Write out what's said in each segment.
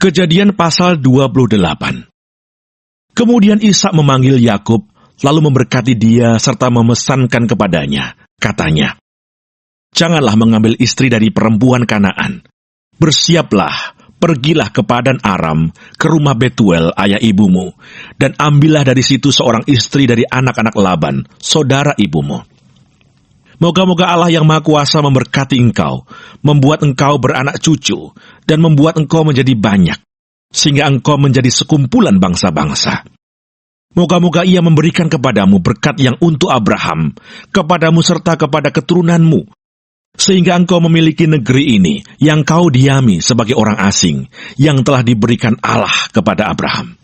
Kejadian pasal 28. Kemudian Ishak memanggil Yakub, lalu memberkati dia serta memesankan kepadanya. Katanya, "Janganlah mengambil istri dari perempuan Kanaan. Bersiaplah, pergilah ke Padan Aram, ke rumah Betuel ayah ibumu, dan ambillah dari situ seorang istri dari anak-anak Laban, saudara ibumu. Moga-moga Allah yang Maha Kuasa memberkati engkau, membuat engkau beranak cucu, dan membuat engkau menjadi banyak, sehingga engkau menjadi sekumpulan bangsa-bangsa. Moga-moga Ia memberikan kepadamu berkat yang untuk Abraham, kepadamu serta kepada keturunanmu, sehingga engkau memiliki negeri ini yang kau diami sebagai orang asing, yang telah diberikan Allah kepada Abraham."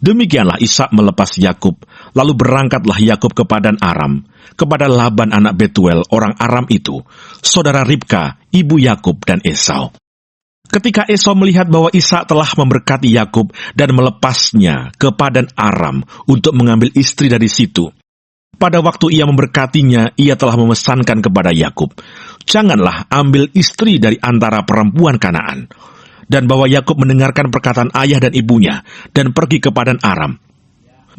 Demikianlah Ishak melepas Yakub, lalu berangkatlah Yakub ke Padan Aram, kepada Laban anak Betuel orang Aram itu, saudara Ribka, ibu Yakub dan Esau. Ketika Esau melihat bahwa Ishak telah memberkati Yakub dan melepasnya ke Padan Aram untuk mengambil istri dari situ, pada waktu ia memberkatinya, ia telah memesankan kepada Yakub, "Janganlah ambil istri dari antara perempuan Kanaan." Dan bahwa Yakub mendengarkan perkataan ayah dan ibunya, dan pergi ke Padan Aram.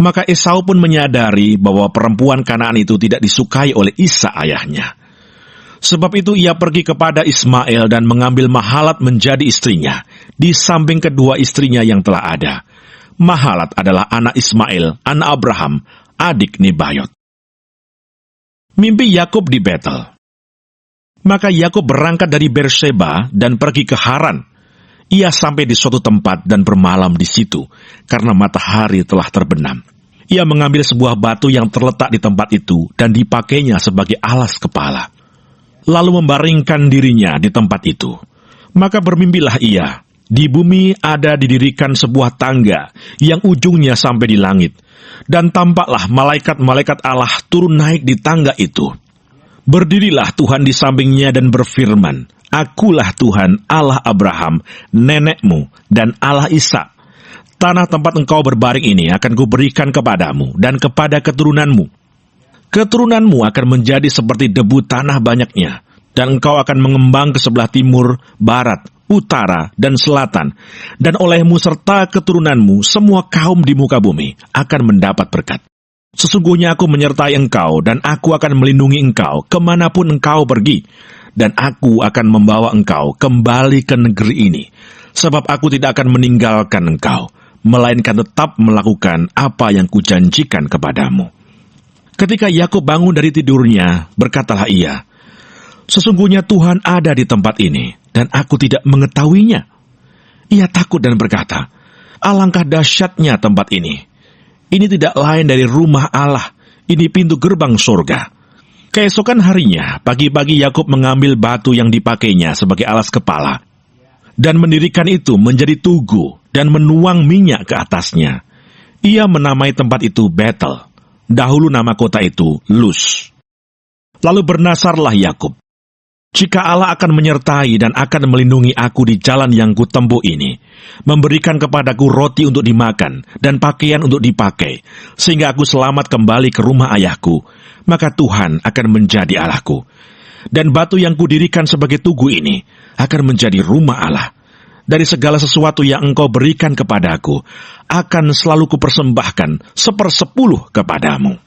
Maka Esau pun menyadari bahwa perempuan Kanaan itu tidak disukai oleh Ishak ayahnya. Sebab itu ia pergi kepada Ismael dan mengambil Mahalat menjadi istrinya, di samping kedua istrinya yang telah ada. Mahalat adalah anak Ismael, anak Abraham, adik Nebayot. Mimpi Yakub di Betel. Maka Yakub berangkat dari Berseba dan pergi ke Haran. Ia sampai di suatu tempat dan bermalam di situ, karena matahari telah terbenam. Ia mengambil sebuah batu yang terletak di tempat itu, dan dipakainya sebagai alas kepala. Lalu membaringkan dirinya di tempat itu. Maka bermimpilah ia, di bumi ada didirikan sebuah tangga, yang ujungnya sampai di langit. Dan tampaklah malaikat-malaikat Allah turun naik di tangga itu. Berdirilah Tuhan di sampingnya dan berfirman, "Akulah Tuhan Allah Abraham, nenekmu, dan Allah Ishak. Tanah tempat engkau berbaring ini akan kuberikan kepadamu dan kepada keturunanmu. Keturunanmu akan menjadi seperti debu tanah banyaknya, dan engkau akan mengembang ke sebelah timur, barat, utara, dan selatan. Dan olehmu serta keturunanmu, semua kaum di muka bumi akan mendapat berkat. Sesungguhnya aku menyertai engkau, dan aku akan melindungi engkau kemanapun engkau pergi. Dan aku akan membawa engkau kembali ke negeri ini, sebab aku tidak akan meninggalkan engkau, melainkan tetap melakukan apa yang kujanjikan kepadamu." Ketika Yakub bangun dari tidurnya, berkatalah ia, "Sesungguhnya Tuhan ada di tempat ini, dan aku tidak mengetahuinya." Ia takut dan berkata, "Alangkah dahsyatnya tempat ini. Ini tidak lain dari rumah Allah, ini pintu gerbang surga." Keesokan harinya, pagi-pagi Yakub mengambil batu yang dipakainya sebagai alas kepala, dan mendirikan itu menjadi tugu, dan menuang minyak ke atasnya. Ia menamai tempat itu Betel. Dahulu nama kota itu Luz. Lalu bernasarlah Yakub, "Jika Allah akan menyertai dan akan melindungi aku di jalan yang kutempuh ini, memberikan kepadaku roti untuk dimakan dan pakaian untuk dipakai, sehingga aku selamat kembali ke rumah ayahku, maka Tuhan akan menjadi Allahku. Dan batu yang kudirikan sebagai tugu ini akan menjadi rumah Allah. Dari segala sesuatu yang engkau berikan kepadaku, akan selalu kupersembahkan 1/10 kepadamu."